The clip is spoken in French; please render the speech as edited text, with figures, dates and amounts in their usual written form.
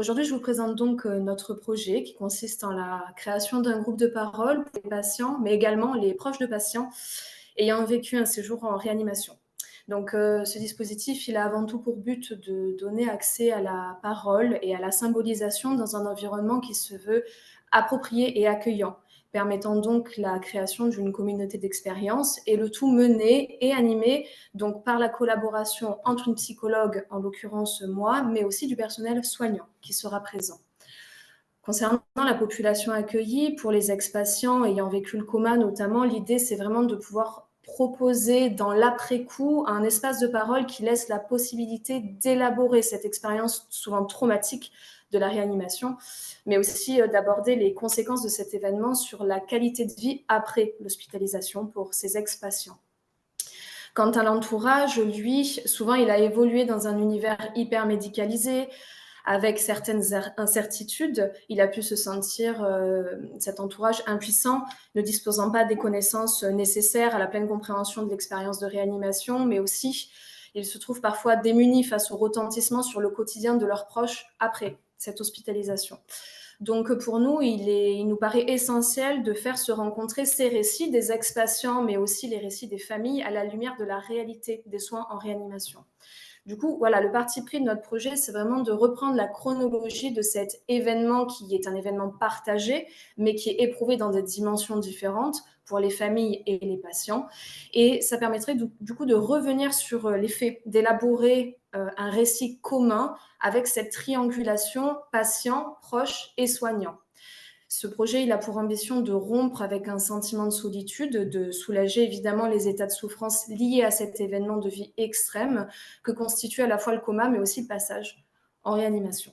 Aujourd'hui, je vous présente donc notre projet qui consiste en la création d'un groupe de parole pour les patients, mais également les proches de patients ayant vécu un séjour en réanimation. Donc, ce dispositif, il a avant tout pour but de donner accès à la parole et à la symbolisation dans un environnement qui se veut approprié et accueillant, permettant donc la création d'une communauté d'expérience et le tout mené et animé donc par la collaboration entre une psychologue, en l'occurrence moi, mais aussi du personnel soignant qui sera présent. Concernant la population accueillie, pour les ex-patients ayant vécu le coma notamment, l'idée c'est vraiment de pouvoir proposer dans l'après-coup un espace de parole qui laisse la possibilité d'élaborer cette expérience souvent traumatique de la réanimation, mais aussi d'aborder les conséquences de cet événement sur la qualité de vie après l'hospitalisation pour ces ex-patients. Quant à l'entourage, lui, souvent il a évolué dans un univers hyper médicalisé, avec certaines incertitudes, il a pu se sentir, cet entourage impuissant, ne disposant pas des connaissances nécessaires à la pleine compréhension de l'expérience de réanimation, mais aussi ils se trouvent parfois démunis face au retentissement sur le quotidien de leurs proches après cette hospitalisation. Donc pour nous, il nous paraît essentiel de faire se rencontrer ces récits des ex-patients, mais aussi les récits des familles à la lumière de la réalité des soins en réanimation. Du coup, voilà, le parti pris de notre projet, c'est vraiment de reprendre la chronologie de cet événement qui est un événement partagé, mais qui est éprouvé dans des dimensions différentes pour les familles et les patients. Et ça permettrait du coup de revenir sur les faits, d'élaborer un récit commun avec cette triangulation patient, proche et soignant. Ce projet, il a pour ambition de rompre avec un sentiment de solitude, de soulager évidemment les états de souffrance liés à cet événement de vie extrême que constitue à la fois le coma, mais aussi le passage en réanimation.